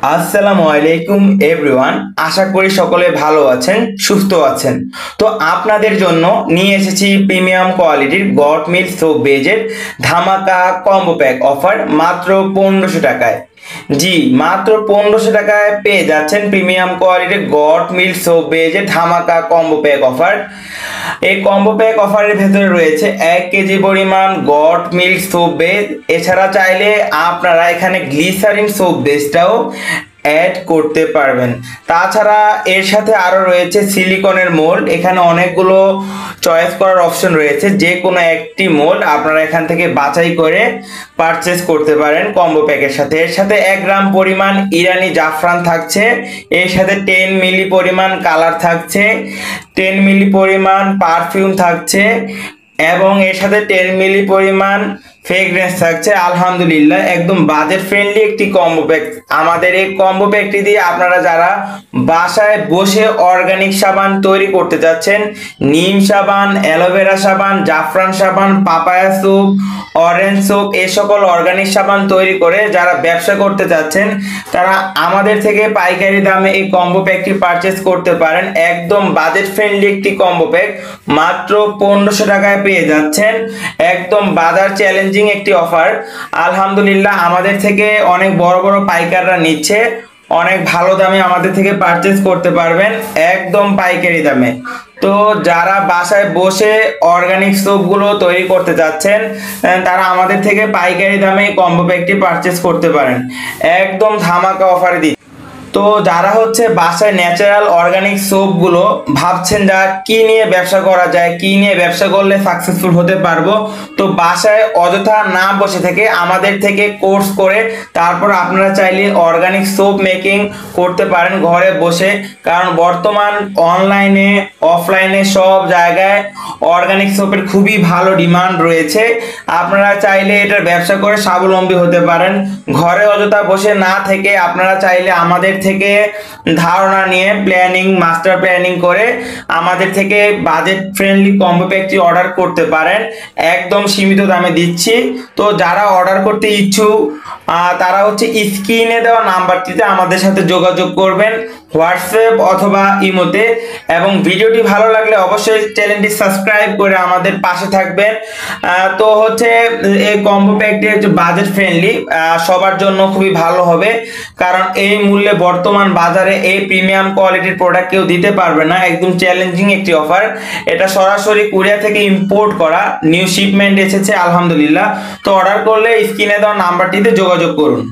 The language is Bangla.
আসসালামু আলাইকুম এভরিওয়ান, আশা করি সকলে ভালো আছেন, সুস্থ আছেন। তো আপনাদের জন্য নিয়ে এসেছি প্রিমিয়াম কোয়ালিটির গট মিল সোপ বেজের ধামাকা কম্বো প্যাক অফার মাত্র 1500 টাকায়। জি, মাত্র 1500 টাকায় পেয়ে যাচ্ছেন প্রিমিয়াম কোয়ালিটির গট মিল সোপ বেজের ধামাকা কম্বো প্যাক অফার। এই কম্বো প্যাক অফারের ভেতরে রয়েছে 1 কেজি পরিমাণ গট মিল্ক সোপ বেস। এছাড়া চাইলে আপনারা এখানে গ্লিসারিন সোপ বেসটাও অ্যাড করতে পারবেন। তাছাড়া এর সাথে আরও রয়েছে সিলিকনের মোল্ড। এখানে অনেকগুলো চয়েস করার অপশন রয়েছে, যে কোনো একটি মোল্ড আপনারা এখান থেকে বাছাই করে পারচেস করতে পারেন কম্বো প্যাকের সাথে। এর সাথে 1 গ্রাম পরিমাণ ইরানি জাফরান থাকছে, এর সাথে 10 মিলি পরিমাণ কালার থাকছে, 10 মিলি পরিমাণ পারফিউম থাকছে এবং এর সাথে 10 মিলি পরিমাণ ফ্রেগরেন্স থাকছে। আলহামদুলিল্লাহ, একদম বাজেট ফ্রেন্ডলি একটি কম্বো প্যাক। আমাদের এই কম্বো প্যাকটি দিয়ে আপনারা যারা বাসায় বসে অর্গানিক সাবান তৈরি করতে যাচ্ছেন, নিম সাবান, অ্যালোভেরা সাবান, জাফরান সাবান, পাপায়া সোপ, অরেঞ্জ সোপ, এই সকল অর্গানিক সাবান তৈরি করে যারা ব্যবসা করতে যাচ্ছেন, তারা আমাদের থেকে পাইকারি দামে এই কম্বো প্যাকটি পারচেস করতে পারেন। একদম বাজেট ফ্রেন্ডলি একটি কম্বো প্যাক মাত্র 1500 টাকায় পেয়ে যাচ্ছেন। একদম বাজার চ্যালেঞ্জিং একটি অফার। আলহামদুলিল্লাহ, আমাদের থেকে অনেক বড় বড় পাইকাররা নিচ্ছে, অনেক ভালো দামে আমাদের থেকে পারচেস করতে পারবেন, একদম পাইকারি দামে। তো যারা বাসায় বসে অর্গানিক সোপগুলো তৈরি করতে যাচ্ছেন, তারা আমাদের থেকে পাইকারি দামে কম্বো প্যাকটি পারচেস করতে পারেন। একদম ধামাকা অফারে দিচ্ছি। তো যারা হচ্ছে বাসায় ন্যাচারাল অর্গানিক সোপগুলো ভাবছেন যা কি নিয়ে ব্যবসা করা যায়, কি নিয়ে ব্যবসা করলে সাকসেসফুল হতে পারবো, তো বাসায় অযথা না বসে থেকে আমাদের থেকে কোর্স করে তারপর আপনারা চাইলে অর্গানিক সোপ মেকিং করতে পারেন ঘরে বসে। কারণ বর্তমান অনলাইনে অফলাইনে সব জায়গায় অর্গানিক সোপের খুবই ভালো ডিমান্ড রয়েছে। আপনারা চাইলে এটার ব্যবসা করে স্বাবলম্বী হতে পারেন। ঘরে অযথা বসে না থেকে আপনারা চাইলে আমাদের থেকে ধারণা নিয়ে মাস্টার প্ল্যানিং করে আমাদের থেকে বাজেট ফ্রেন্ডলি কম্বো প্যাকটি অর্ডার করতে পারেন। একদম সীমিত দামে দিচ্ছি। তো যারা অর্ডার করতে ইচ্ছুক তারা হচ্ছে স্ক্রিনে দেওয়া নাম্বারটিতে আমাদের সাথে যোগাযোগ করবেন, হোয়াটসঅ্যাপ অথবা ইমোতে। এবং ভিডিওটি ভালো লাগলে অবশ্যই চ্যানেলটি সাবস্ক্রাইব করে আমাদের পাশে থাকবেন। তো হচ্ছে এই কম্বো প্যাকটি হচ্ছে বাজেট ফ্রেন্ডলি, সবার জন্য খুবই ভালো হবে। কারণ এই মূল্যে বর্তমান বাজারে এই প্রিমিয়াম কোয়ালিটির প্রোডাক্ট কেউ দিতে পারবে না। একদম চ্যালেঞ্জিং একটি অফার। এটা সরাসরি কোরিয়া থেকে ইম্পোর্ট করা, নিউ শিপমেন্ট এসেছে আলহামদুলিল্লাহ। তো অর্ডার করলে স্ক্রিনে দেওয়া নাম্বারটিতে যোগাযোগ করুন।